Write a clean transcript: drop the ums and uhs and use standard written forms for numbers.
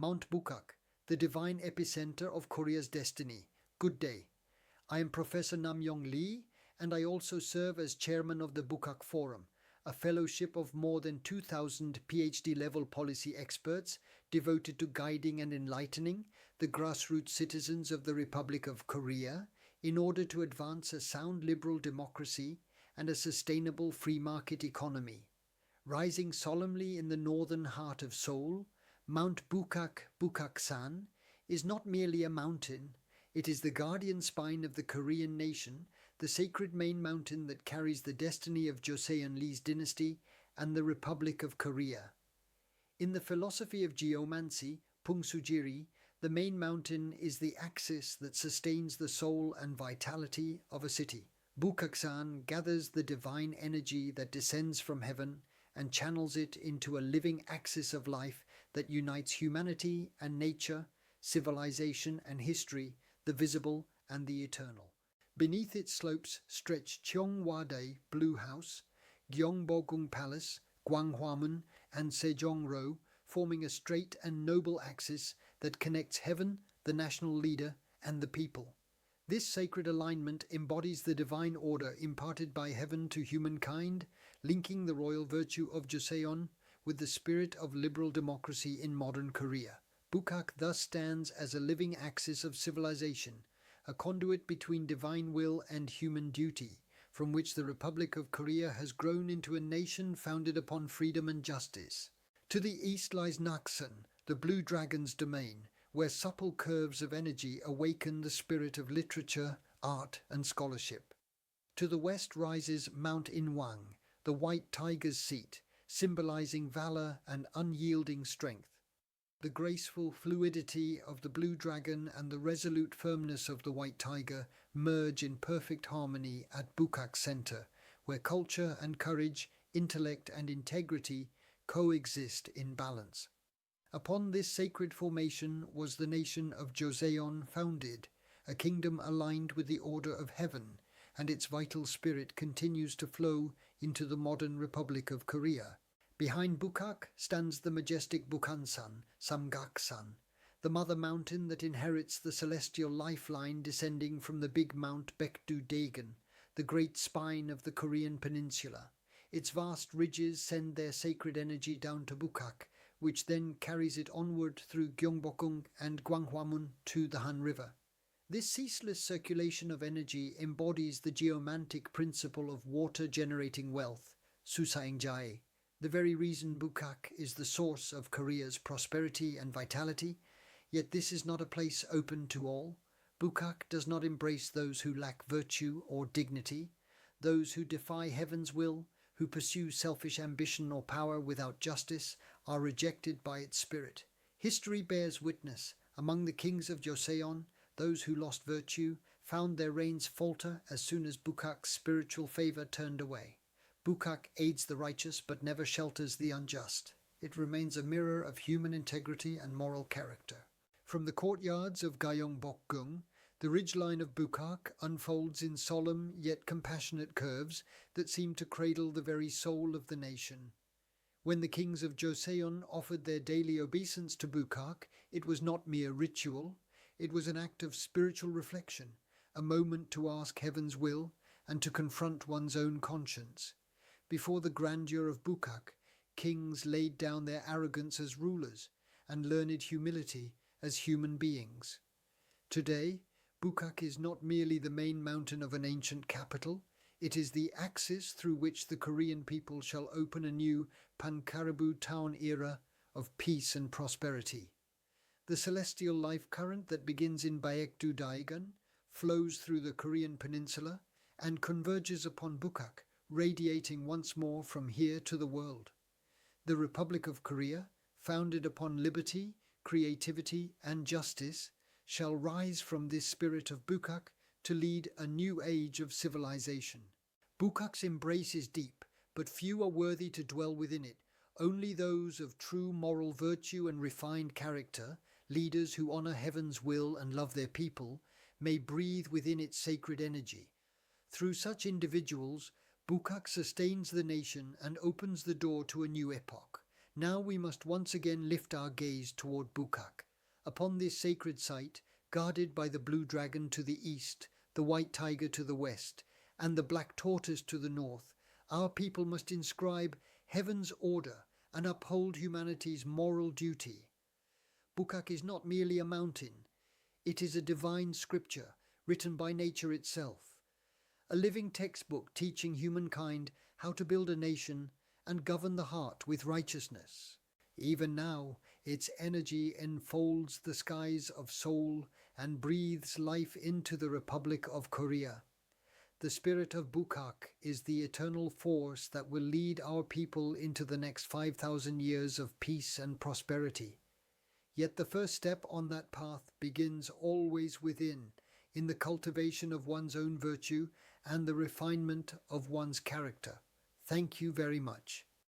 Mount Bukak, the divine epicenter of Korea's destiny. Good day. I am Professor Nam-Yong Lee, and I also serve as chairman of the Bukak Forum, a fellowship of more than 2,000 PhD-level policy experts devoted to guiding and enlightening the grassroots citizens of the Republic of Korea in order to advance a sound liberal democracy and a sustainable free market economy. Rising solemnly in the northern heart of Seoul, Mount Bukak, Bukak-san, is not merely a mountain. It is the guardian spine of the Korean nation, the sacred main mountain that carries the destiny of Joseon Lee's dynasty and the Republic of Korea. In the philosophy of geomancy, Pungsujiri, the main mountain is the axis that sustains the soul and vitality of a city. Bukak-san gathers the divine energy that descends from heaven and channels it into a living axis of life that unites humanity and nature, civilization and history, the visible and the eternal. Beneath its slopes stretch Cheongwadae Blue House, Gyeongbokgung Palace, Gwanghwamun and Sejong-ro, forming a straight and noble axis that connects heaven, the national leader, and the people. This sacred alignment embodies the divine order imparted by heaven to humankind, linking the royal virtue of Joseon with the spirit of liberal democracy in modern Korea. Bukak thus stands as a living axis of civilization, a conduit between divine will and human duty, from which the Republic of Korea has grown into a nation founded upon freedom and justice. To the east lies Naksan, the Blue Dragon's domain, where supple curves of energy awaken the spirit of literature, art, and scholarship. To the west rises Mount Inwang, the White Tiger's seat, symbolizing valor and unyielding strength. The graceful fluidity of the Blue Dragon and the resolute firmness of the White Tiger merge in perfect harmony at Bukak Center, where culture and courage, intellect and integrity coexist in balance. Upon this sacred formation was the nation of Joseon founded, a kingdom aligned with the order of heaven, and its vital spirit continues to flow into the modern Republic of Korea. Behind Bukak stands the majestic Bukhansan, Samgaksan, the mother mountain that inherits the celestial lifeline descending from the big Mount Baekdu-daegan, the great spine of the Korean peninsula. Its vast ridges send their sacred energy down to Bukak, which then carries it onward through Gyeongbokgung and Gwanghwamun to the Han River. This ceaseless circulation of energy embodies the geomantic principle of water-generating wealth, Susaengjae, the very reason Bukak is the source of Korea's prosperity and vitality. Yet this is not a place open to all. Bukak does not embrace those who lack virtue or dignity, those who defy heaven's will, who pursue selfish ambition or power without justice, are rejected by its spirit. History bears witness. Among the kings of Joseon, those who lost virtue found their reigns falter as soon as Bukak's spiritual favor turned away. Bukak aids the righteous but never shelters the unjust. It remains a mirror of human integrity and moral character. From the courtyards of Gyeongbokgung, the ridgeline of Bukak unfolds in solemn yet compassionate curves that seem to cradle the very soul of the nation. When the kings of Joseon offered their daily obeisance to Bukak, it was not mere ritual. It was an act of spiritual reflection, a moment to ask heaven's will and to confront one's own conscience. Before the grandeur of Bukak, kings laid down their arrogance as rulers and learned humility as human beings. Today, Bukak is not merely the main mountain of an ancient capital, it is the axis through which the Korean people shall open a new Pankarabu town era of peace and prosperity. The celestial life current that begins in Baekdu-daegan flows through the Korean peninsula and converges upon Bukak, radiating once more from here to the world. The Republic of Korea, founded upon liberty, creativity and justice, shall rise from this spirit of Bukak to lead a new age of civilization. Bukak's embrace is deep, but few are worthy to dwell within it. Only those of true moral virtue and refined character, leaders who honor heaven's will and love their people, may breathe within its sacred energy. Through such individuals, Bukak sustains the nation and opens the door to a new epoch, Now we must once again lift our gaze toward Bukak. Upon this sacred site, guarded by the blue dragon to the east, the white tiger to the west, and the black tortoise to the north, our people must inscribe heaven's order and uphold humanity's moral duty. Bukak is not merely a mountain. It is a divine scripture written by nature itself, a living textbook teaching humankind how to build a nation and govern the heart with righteousness. Even now, its energy enfolds the skies of Seoul and breathes life into the Republic of Korea. The spirit of Bukak is the eternal force that will lead our people into the next 5,000 years of peace and prosperity. Yet the first step on that path begins always within, in the cultivation of one's own virtue and the refinement of one's character. Thank you very much.